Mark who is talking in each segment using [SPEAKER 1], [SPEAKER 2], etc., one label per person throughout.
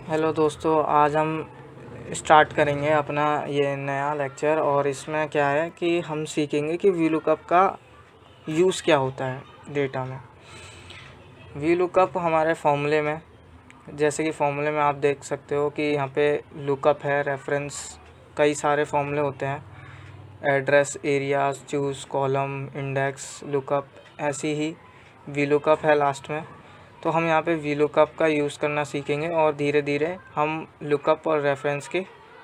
[SPEAKER 1] Hello दोस्तों, आज हम स्टार्ट करेंगे अपना ये नया लेक्चर। और इसमें क्या है कि हम सीखेंगे कि वीलुकअप का यूज़ क्या होता है डेटा में। वीलुकअप हमारे फॉर्मूले में, जैसे कि फॉर्मूले में आप देख सकते हो कि यहाँ पे लुकअप है, रेफरेंस, कई सारे फॉर्मूले होते हैं, address, areas, choose, column, index, lookup, ऐसी ही वीलुकअप है लास्ट में। तो हम यहाँ पे वीलुकअप का यूज़ करना सीखेंगे और धीरे धीरे हम लुकअप और रेफरेंस के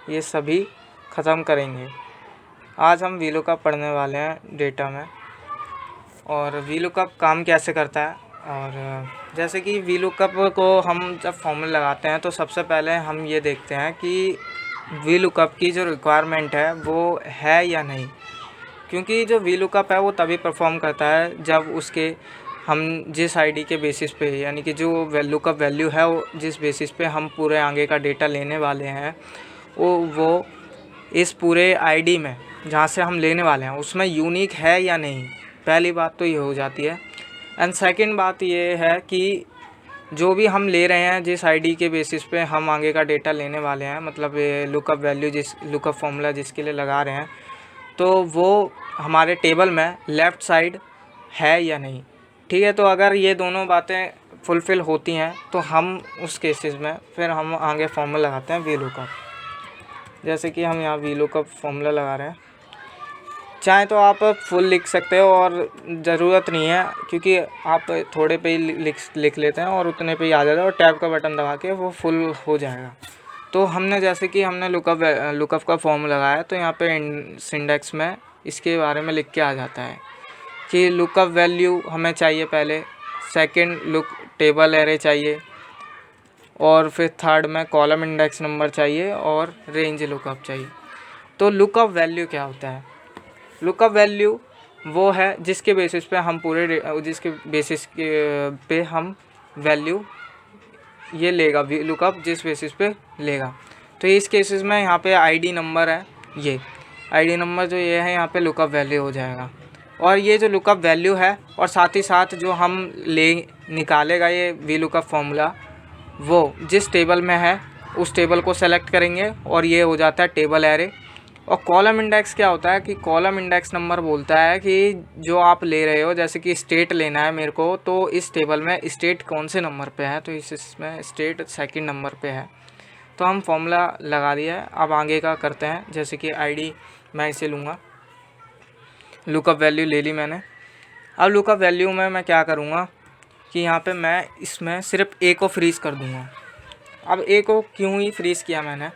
[SPEAKER 1] ये सभी ख़त्म करेंगे। आज हम वीलुकअप पढ़ने वाले हैं डेटा में। और वीलुकअप काम कैसे करता है, और जैसे कि वीलुकअप को हम जब फॉर्मूला लगाते हैं तो सबसे पहले हम ये देखते हैं कि वीलुकअप की जो रिक्वायरमेंट है वो है या नहीं। क्योंकि जो वीलुकअप है वो तभी परफॉर्म करता है जब उसके हम जिस आईडी के बेसिस पे, यानी कि जो लुकअप वैल्यू है वो जिस बेसिस पे हम पूरे आगे का डेटा लेने वाले हैं वो इस पूरे आईडी में जहाँ से हम लेने वाले हैं उसमें यूनिक है या नहीं। पहली बात तो ये हो जाती है। एंड सेकंड बात ये है कि जो भी हम ले रहे हैं, जिस आईडी के बेसिस पे हम आगे का डेटा लेने वाले हैं, मतलब ये लुकअप वैल्यू, जिस लुकअप फॉर्मूला जिसके लिए लगा रहे हैं, तो वो हमारे टेबल में लेफ़्ट साइड है या नहीं। ठीक है, तो अगर ये दोनों बातें फुलफ़िल होती हैं तो हम उस केसेस में फिर हम आगे फॉर्मूला लगाते हैं वीलुकअप। जैसे कि हम यहाँ वीलुकअप फॉर्मूला लगा रहे हैं। चाहे तो आप फुल लिख सकते हो और ज़रूरत नहीं है, क्योंकि आप थोड़े पे ही लिख लेते हैं और उतने पे ही आ जाता है और टैब का बटन दबा के वो फुल हो जाएगा। तो हमने जैसे कि हमने लुकअप का फॉर्मूला लगाया, तो यहाँ पे सिंडेक्स में इसके बारे में लिख के आ जाता है कि लुकअप वैल्यू हमें चाहिए पहले, सेकंड लुक टेबल एरे चाहिए, और फिर थर्ड में कॉलम इंडेक्स नंबर चाहिए और रेंज लुकअप चाहिए। तो लुकअप वैल्यू क्या होता है? लुकअप वैल्यू वो है जिसके बेसिस पे हम जिसके बेसिस पे हम वैल्यू ये लेगा, लुकअप जिस बेसिस पे लेगा। तो इस केसेस में यहाँ पे आईडी नंबर है, ये आईडी नंबर जो ये है यहाँ पे लुकअप वैल्यू हो जाएगा। और ये जो लुकअप वैल्यू है और साथ ही साथ जो हम निकालेगा ये वीलुकअप फॉर्मूला, वो जिस टेबल में है उस टेबल को सेलेक्ट करेंगे और ये हो जाता है टेबल एरे। और कॉलम इंडेक्स क्या होता है कि कॉलम इंडेक्स नंबर बोलता है कि जो आप ले रहे हो, जैसे कि स्टेट लेना है मेरे को, तो इस टेबल में स्टेट कौन से नंबर पे है, तो इसमें स्टेट सेकंड नंबर पे है। तो हम फॉर्मूला लगा दिया है। अब आगे का करते हैं। जैसे कि आईडी मैं इसे लूँगा, लुकअप वैल्यू ले ली मैंने। अब लुकअप वैल्यू में मैं क्या करूँगा कि यहाँ पे मैं इसमें सिर्फ ए को फ्रीज़ कर दूँगा। अब ए को क्यों ही फ्रीज़ किया मैंने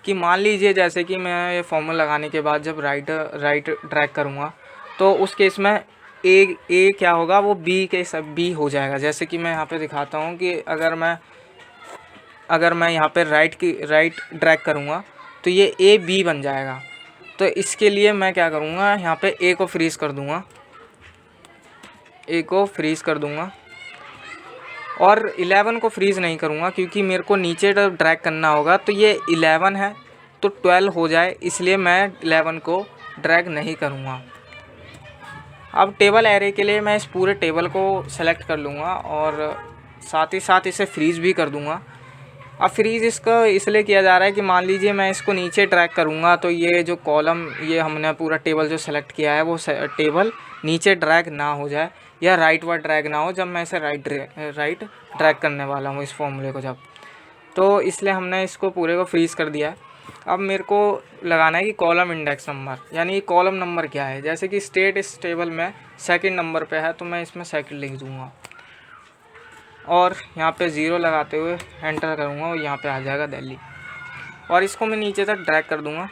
[SPEAKER 1] कि मान लीजिए जैसे कि मैं ये फॉर्मूला लगाने के बाद जब राइट ड्रैग करूँगा तो उस केस में ए क्या होगा, वो बी के सब बी हो जाएगा। जैसे कि मैं यहाँ पे दिखाता हूँ कि अगर मैं यहाँ पे राइट ड्रैग करूँगा तो ये ए बी बन जाएगा। तो इसके लिए मैं क्या करूँगा, यहाँ पे ए को फ्रीज़ कर दूँगा, ए को फ्रीज़ कर दूँगा। और 11 को फ्रीज़ नहीं करूँगा क्योंकि मेरे को नीचे ड्रैग करना होगा, तो ये 11 है तो 12 हो जाए, इसलिए मैं 11 को ड्रैग नहीं करूँगा। अब टेबल एरे के लिए मैं इस पूरे टेबल को सेलेक्ट कर लूँगा और साथ ही साथ इसे फ्रीज़ भी कर दूँगा। अब फ्रीज़ इसका इसलिए किया जा रहा है कि मान लीजिए मैं इसको नीचे ड्रैग करूँगा तो ये जो कॉलम, ये हमने पूरा टेबल जो सेलेक्ट किया है वो टेबल नीचे ड्रैग ना हो जाए या राइट वर्ड ड्रैग ना हो जब मैं इसे राइट ड्रैग करने वाला हूँ इस फॉर्मूले को जब। तो इसलिए हमने इसको पूरे को फ्रीज़ कर दिया है। अब मेरे को लगाना है कि कॉलम इंडेक्स नंबर, यानी कॉलम नंबर क्या है। जैसे कि स्टेट इस टेबल में सेकंड नंबर पे है तो मैं इसमें सेकंड लिख दूँगा और यहाँ पे 0 लगाते हुए एंटर करूँगा और यहाँ पे आ जाएगा दिल्ली। और इसको मैं नीचे तक ड्रैग कर दूँगा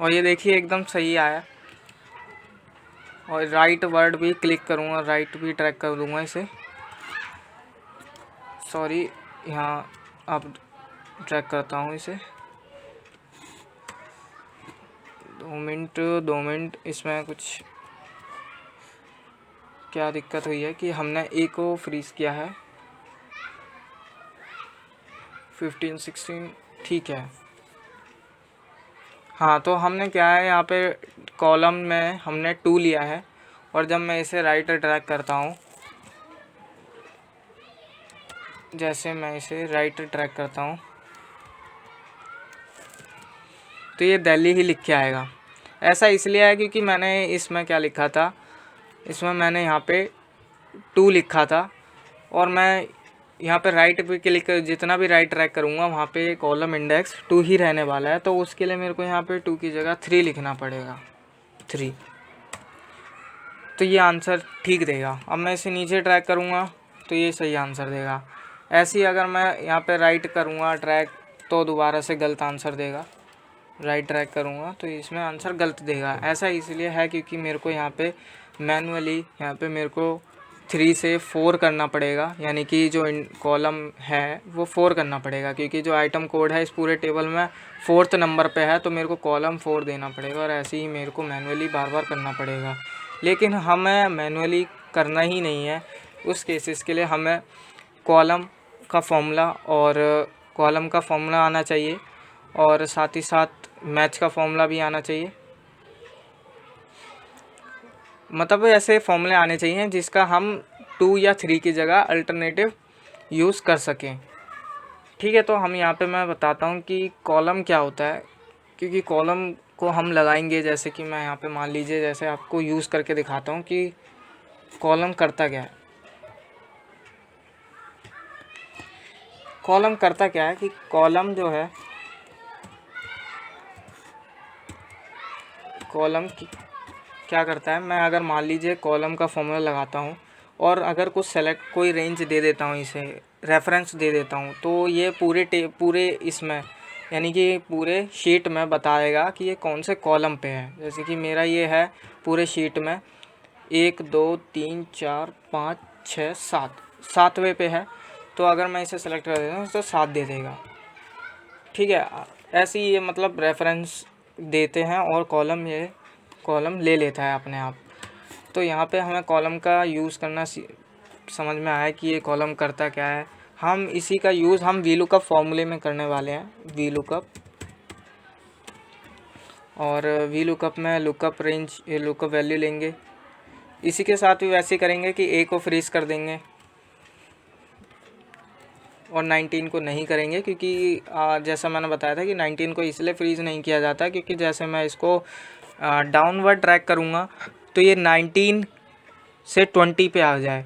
[SPEAKER 1] और ये देखिए एकदम सही आया। और राइट वर्ड भी क्लिक करूँगा, राइट भी ड्रैग कर दूँगा इसे, सॉरी यहाँ अब ड्रैग करता हूँ इसे। 2 मिनट इसमें कुछ क्या दिक्कत हुई है कि हमने ए को फ्रीज़ किया है। 15 16 ठीक है। हाँ, तो हमने क्या है यहाँ पे कॉलम में हमने 2 लिया है और जब मैं इसे राइट ड्रैग करता हूँ जैसे मैं इसे राइट ट्रैक करता हूँ तो ये दिल्ली ही लिख के आएगा। ऐसा इसलिए है क्योंकि मैंने इसमें क्या लिखा था, इसमें मैंने यहाँ पे 2 लिखा था और मैं यहाँ पे राइट पे क्लिक जितना भी राइट ट्रैक करूँगा वहाँ पे कॉलम इंडेक्स 2 ही रहने वाला है, तो उसके लिए मेरे को यहाँ पे 2 की जगह 3 लिखना पड़ेगा, 3। तो ये आंसर ठीक देगा। अब मैं इसे नीचे ट्रैक करूँगा तो ये सही आंसर देगा। ऐसे ही अगर मैं यहाँ पे राइट करूँगा ट्रैक तो दोबारा से गलत आंसर देगा, राइट ट्रैक करूँगा तो इसमें आंसर गलत देगा। ऐसा इसलिए है क्योंकि मेरे को यहाँ पे मैनुअली यहाँ पे मेरे को 3 से 4 करना पड़ेगा, यानी कि जो कॉलम है वो 4 करना पड़ेगा, क्योंकि जो आइटम कोड है इस पूरे टेबल में 4th नंबर पे है, तो मेरे को कॉलम 4 देना पड़ेगा और ऐसे ही मेरे को मैनुअली बार बार करना पड़ेगा। लेकिन हमें मैनुअली करना ही नहीं है, उस केसेस के लिए हमें कॉलम का फॉर्मूला आना चाहिए और साथ ही साथ मैच का फॉर्मूला भी आना चाहिए। मतलब ऐसे फॉर्मूले आने चाहिए जिसका हम 2 या 3 की जगह अल्टरनेटिव यूज़ कर सकें। ठीक है, तो हम यहाँ पे मैं बताता हूँ कि कॉलम क्या होता है, क्योंकि कॉलम को हम लगाएंगे। जैसे कि मैं यहाँ पे मान लीजिए जैसे आपको यूज़ करके दिखाता हूँ कि कॉलम करता क्या है। कॉलम करता क्या है कि कॉलम जो है, कॉलम क्या करता है, मैं अगर मान लीजिए कॉलम का फॉर्मूला लगाता हूँ और अगर कोई रेंज दे देता हूँ, इसे रेफरेंस दे देता हूँ, तो ये पूरे इसमें यानी कि पूरे शीट में बताएगा कि ये कौन से कॉलम पे है। जैसे कि मेरा ये है पूरे शीट में 1 2 3 4 5 6 7 7वें पे है, तो अगर मैं इसे सेलेक्ट कर देता हूँ तो 7 दे देगा। ठीक है, ऐसे ही ये मतलब रेफरेंस देते हैं और कॉलम ले लेता है अपने आप। तो यहाँ पे हमें कॉलम का यूज़ करना समझ में आया कि ये कॉलम करता क्या है। हम इसी का यूज़ हम वीलुकअप फॉर्मूले में करने वाले हैं, वीलुकअप। और वीलुकअप में लुकअप रेंज लुकअप वैल्यू लेंगे। इसी के साथ भी वैसे करेंगे कि ए को फ्रीज़ कर देंगे और 19 को नहीं करेंगे, क्योंकि जैसा मैंने बताया था कि 19 को इसलिए फ्रीज़ नहीं किया जाता क्योंकि जैसे मैं इसको डाउनवर्ड ट्रैक करूँगा तो ये 19 से 20 पे आ जाए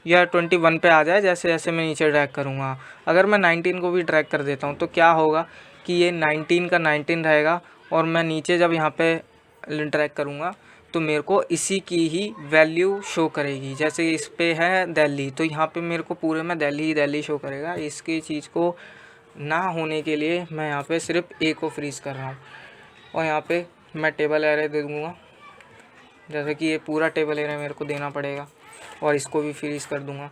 [SPEAKER 1] या 21 पे आ जाए, जैसे जैसे मैं नीचे ट्रैक करूँगा। अगर मैं 19 को भी ट्रैक कर देता हूँ तो क्या होगा कि ये 19 का 19 रहेगा और मैं नीचे जब यहाँ पे ट्रैक करूँगा तो मेरे को इसी की ही वैल्यू शो करेगी। जैसे इस पे है दिल्ली, तो यहाँ पे मेरे को पूरे में दिल्ली शो करेगा। इसकी चीज़ को ना होने के लिए मैं यहाँ पे सिर्फ ए को फ्रीज़ कर रहा हूँ और यहाँ पे मैं टेबल एरे दे दूँगा। जैसे कि ये पूरा टेबल एरे मेरे को देना पड़ेगा और इसको भी फ्रीज़ कर दूँगा।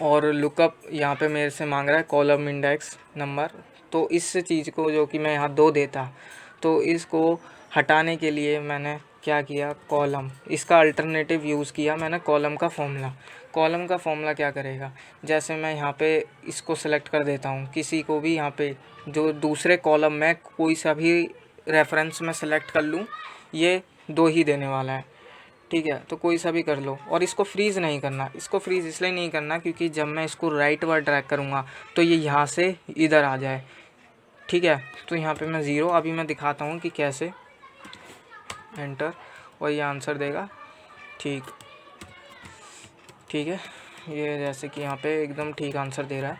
[SPEAKER 1] और लुकअप यहाँ पे मेरे से मांग रहा है कॉलम इंडेक्स नंबर, तो इस चीज़ को जो कि मैं यहाँ 2 देता, तो इसको हटाने के लिए मैंने क्या किया, कॉलम, इसका अल्टरनेटिव यूज़ किया मैंने कॉलम का फॉर्मूला। कॉलम का फॉर्मूला क्या करेगा, जैसे मैं यहाँ पे इसको सेलेक्ट कर देता हूँ, किसी को भी यहाँ पे जो दूसरे कॉलम में कोई सा भी रेफरेंस में सेलेक्ट कर लूँ, ये 2 ही देने वाला है। ठीक है, तो कोई सा भी कर लो और इसको फ्रीज़ नहीं करना। इसको फ्रीज़ इसलिए नहीं करना क्योंकि जब मैं इसको राइट वर्ड ट्रैक करूँगा तो ये यहाँ से इधर आ जाए। ठीक है, तो यहाँ पे मैं 0 अभी मैं दिखाता हूँ कि कैसे, एंटर, और ये आंसर देगा। ठीक है, ये जैसे कि यहाँ पे एकदम ठीक आंसर दे रहा है।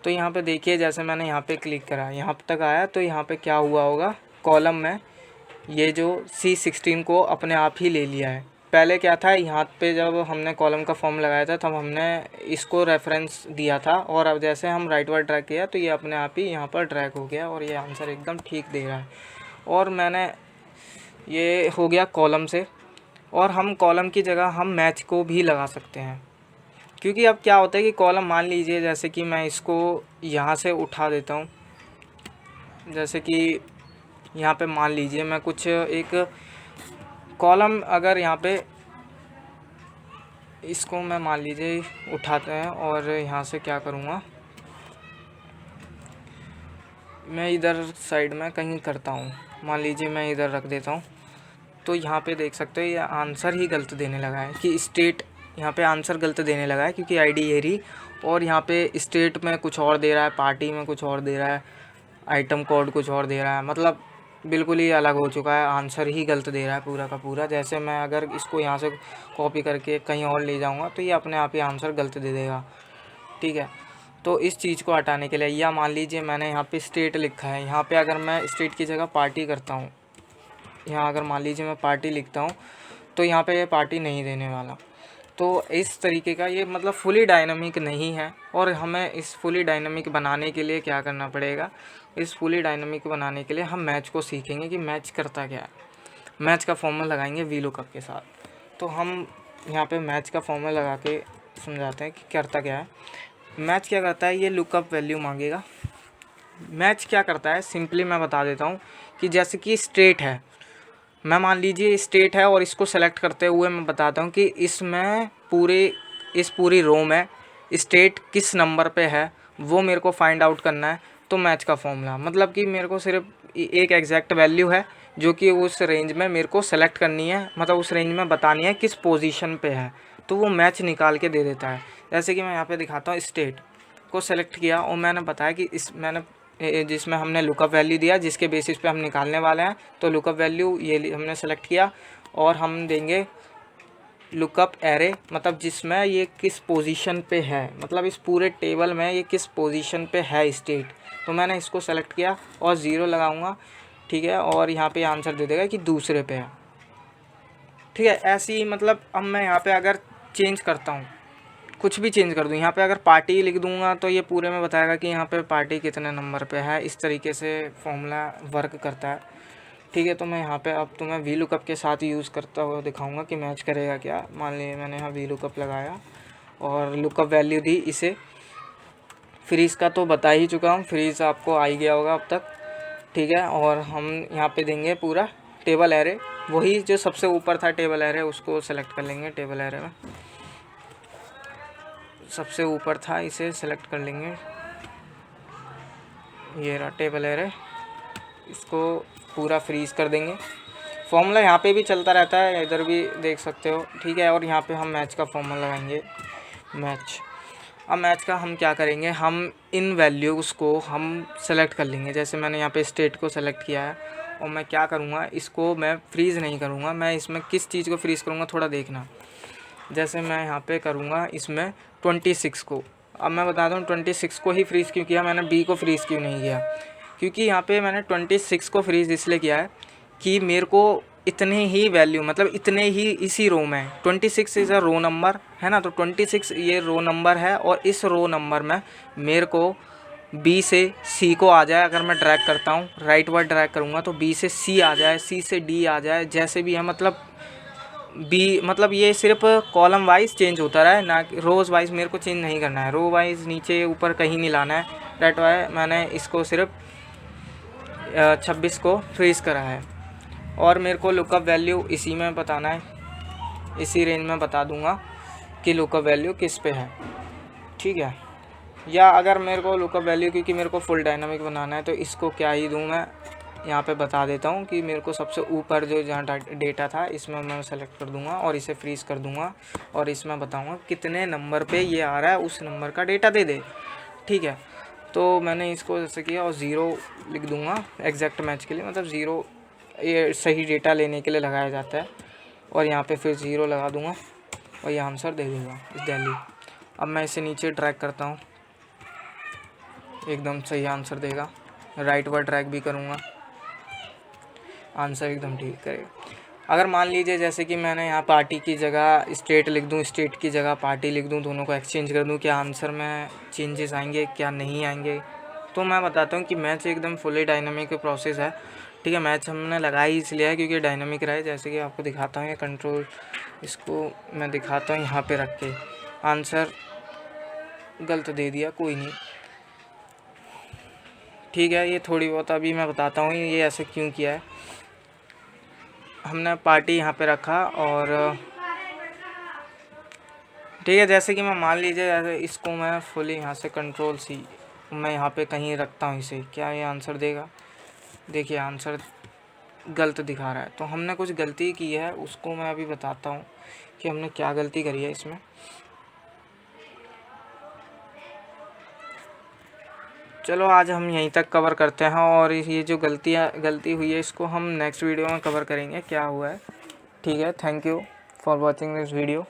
[SPEAKER 1] तो यहाँ पे देखिए जैसे मैंने यहाँ पे क्लिक करा, यहाँ तक आया, तो यहाँ पे क्या हुआ होगा, कॉलम में ये जो C16 को अपने आप ही ले लिया है। पहले क्या था, यहाँ पे जब हमने कॉलम का फॉर्म लगाया था तब हमने इसको रेफरेंस दिया था और अब जैसे हम राइट वर्ड ट्रैक किया तो ये अपने आप ही यहाँ पर ट्रैक हो गया और ये आंसर एकदम ठीक दे रहा है। और मैंने ये हो गया कॉलम से, और हम कॉलम की जगह हम मैच को भी लगा सकते हैं। क्योंकि अब क्या होता है कि कॉलम, मान लीजिए जैसे कि मैं इसको यहाँ से उठा देता हूँ, जैसे कि यहाँ पे मान लीजिए मैं कुछ एक कॉलम, अगर यहाँ पे इसको मैं मान लीजिए उठाते हैं और यहाँ से क्या करूँगा, मैं इधर साइड में कहीं करता हूँ, मान लीजिए मैं इधर रख देता हूँ, तो यहाँ पे देख सकते हो ये आंसर ही गलत देने लगा है कि स्टेट यहाँ पे आंसर गलत देने लगा है क्योंकि आईडी ये रही, और यहाँ पे स्टेट में कुछ और दे रहा है, पार्टी में कुछ और दे रहा है, आइटम कोड कुछ और दे रहा है, मतलब बिल्कुल ही अलग हो चुका है, आंसर ही गलत दे रहा है पूरा का पूरा। जैसे मैं अगर इसको यहाँ से कॉपी करके कहीं और ले जाऊँगा तो ये अपने आप ही आंसर गलत दे देगा, ठीक है। तो इस चीज़ को हटाने के लिए, या मान लीजिए मैंने यहाँ पे स्टेट लिखा है, यहाँ पे अगर मैं स्टेट की जगह पार्टी करता हूँ, यहाँ अगर मान लीजिए मैं पार्टी लिखता हूँ तो यहाँ पे ये पार्टी नहीं देने वाला। तो इस तरीके का ये मतलब फुली डायनामिक नहीं है, और हमें इस फुली डायनामिक बनाने के लिए क्या करना पड़ेगा, इस फुली डायनामिक बनाने के लिए हम मैच को सीखेंगे कि मैच करता क्या है। मैच का फॉर्मूला लगाएंगे वी लुकअप के साथ। तो हम यहाँ पे मैच का फॉर्मूला लगा के समझाते हैं कि करता क्या है। मैच क्या करता है, ये लुकअप वैल्यू मांगेगा। मैच क्या करता है, सिंपली मैं बता देता हूँ कि जैसे कि स्टेट है, मैं मान लीजिए स्टेट है और इसको सेलेक्ट करते हुए मैं बताता हूँ कि इसमें इस पूरी रो में स्टेट किस नंबर पे है वो मेरे को फाइंड आउट करना है। तो मैच का फॉर्मूला मतलब कि मेरे को सिर्फ एक एग्जैक्ट वैल्यू है जो कि उस रेंज में मेरे को सेलेक्ट करनी है, मतलब उस रेंज में बतानी है किस पोजीशन पे है, तो वो मैच निकाल के दे देता है। जैसे कि मैं यहाँ पे दिखाता हूँ, स्टेट को सेलेक्ट किया और मैंने बताया कि जिसमें हमने लुकअप वैल्यू दिया जिसके बेसिस पे हम निकालने वाले हैं, तो लुकअप वैल्यू ये हमने सेलेक्ट किया और हम देंगे लुकअप एरे, मतलब जिसमें ये किस पोजीशन पे है, मतलब इस पूरे टेबल में ये किस पोजीशन पे है स्टेट। तो मैंने इसको सेलेक्ट किया और 0 लगाऊंगा, ठीक है, और यहाँ पे आंसर दे देगा कि दूसरे पे है, ठीक है। ऐसे ही मतलब अब मैं यहाँ पे अगर चेंज करता हूँ, कुछ भी चेंज कर दूँ, यहाँ पे अगर पार्टी लिख दूँगा तो ये पूरे में बताएगा कि यहाँ पे पार्टी कितने नंबर पे है। इस तरीके से फॉर्मूला वर्क करता है, ठीक है। तो मैं यहाँ पे अब तुम्हें वी लुकअप के साथ यूज़ करता हुआ दिखाऊंगा कि मैच करेगा क्या। मान लीजिए मैंने यहाँ वी लुकअप लगाया और लुकअप वैल्यू दी इसे। फ्रीज़ का तो बता ही चुका हूँ, फ्रीज़ आपको आ ही गया होगा अब तक, ठीक है। और हम यहाँ पे देंगे पूरा टेबल एरे, वही जो सबसे ऊपर था टेबल एरे उसको सेलेक्ट कर लेंगे। टेबल एरे में सबसे ऊपर था, इसे सेलेक्ट कर लेंगे, ये रहा टेबल एरे, इसको पूरा फ्रीज़ कर देंगे। फॉर्मूला यहाँ पे भी चलता रहता है, इधर भी देख सकते हो, ठीक है। और यहाँ पे हम मैच का फॉर्मूला लगाएंगे, मैच। अब मैच का हम क्या करेंगे, हम इन वैल्यूज़ को हम सेलेक्ट कर लेंगे। जैसे मैंने यहाँ पे स्टेट को सेलेक्ट किया है और मैं क्या करूँगा, इसको मैं फ्रीज़ नहीं करूँगा, मैं इसमें किस चीज़ को फ्रीज़ करूँगा थोड़ा देखना। जैसे मैं यहाँ पे करूँगा इसमें 26 को, अब मैं बता दूँ 26 को ही फ्रीज़ क्यों किया मैंने, बी को फ्रीज़ क्यों नहीं किया, क्योंकि यहाँ पे मैंने 26 को फ्रीज़ इसलिए किया है कि मेरे को इतने ही वैल्यू, मतलब इतने ही इसी रो में 26 इज़ अ रो नंबर है ना, तो 26 ये रो नंबर है और इस रो नंबर में मेरे को बी से सी को आ जाए। अगर मैं ड्रैग करता हूँ, राइट वर्ड ड्रैग करूँगा तो बी से सी आ जाए, सी से डी आ जाए, जैसे भी है, मतलब बी, मतलब ये सिर्फ कॉलम वाइज चेंज होता रहा है ना, रोज़ वाइज मेरे को चेंज नहीं करना है, रो वाइज नीचे ऊपर कहीं नहीं लाना है। दैट वाई मैंने इसको सिर्फ 26 को फ्रीज़ करा है और मेरे को लुकअप वैल्यू इसी में बताना है, इसी रेंज में बता दूंगा कि लुकअप वैल्यू किस पे है, ठीक है। या अगर मेरे को लुकअप वैल्यू, क्योंकि मेरे को फुल डायनामिक बनाना है तो इसको क्या ही दूँ, मैं यहाँ पे बता देता हूँ कि मेरे को सबसे ऊपर जो जहाँ डेटा था इसमें मैं सेलेक्ट कर दूँगा और इसे फ्रीज़ कर दूँगा और इसमें बताऊँगा कितने नंबर पे ये आ रहा है, उस नंबर का डेटा दे दे, ठीक है। तो मैंने इसको जैसे किया और 0 लिख दूँगा एग्जैक्ट मैच के लिए, मतलब 0 ये सही डेटा लेने के लिए लगाया जाता है, और यहाँ पे फिर 0 लगा दूँगा और ये आंसर दे दूँगा इस दिल्ली। अब मैं इसे नीचे ड्रैग करता हूँ, एकदम सही आंसर देगा। राइट वर्ड ड्रैग भी करूँगा, आंसर एकदम ठीक करेगा। अगर मान लीजिए जैसे कि मैंने यहाँ पार्टी की जगह स्टेट लिख दूँ, स्टेट की जगह पार्टी लिख दूँ, दोनों को एक्सचेंज कर दूँ, क्या आंसर में चेंजेस आएंगे क्या नहीं आएंगे। तो मैं बताता हूँ कि मैच एकदम फुली डायनामिक प्रोसेस है, ठीक है। मैच हमने लगाई इसलिए है क्योंकि डायनामिक रहे। जैसे कि आपको दिखाता हूँ ये कंट्रोल, इसको मैं दिखाता हूँ यहाँ पे रख के, आंसर गलत दे दिया, कोई नहीं, ठीक है। ये थोड़ी बहुत अभी मैं बताता हूँ ये ऐसे क्यों किया है। हमने पार्टी यहाँ पे रखा और ठीक है, जैसे कि मैं मान लीजिए जैसे इसको मैं फुली यहाँ से कंट्रोल सी मैं यहाँ पे कहीं रखता हूँ इसे, क्या ये आंसर देगा, देखिए आंसर गलत दिखा रहा है। तो हमने कुछ गलती की है, उसको मैं अभी बताता हूँ कि हमने क्या गलती करी है इसमें। चलो आज हम यहीं तक कवर करते हैं, और ये जो गलती हुई है इसको हम नेक्स्ट वीडियो में कवर करेंगे क्या हुआ है। ठीक है, thank you for watching this video.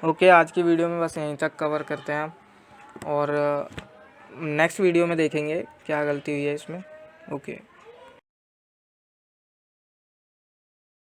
[SPEAKER 1] Okay, आज की वीडियो में बस यहीं तक कवर करते हैं, और नेक्स्ट वीडियो में देखेंगे क्या गलती हुई है इसमें। ओके।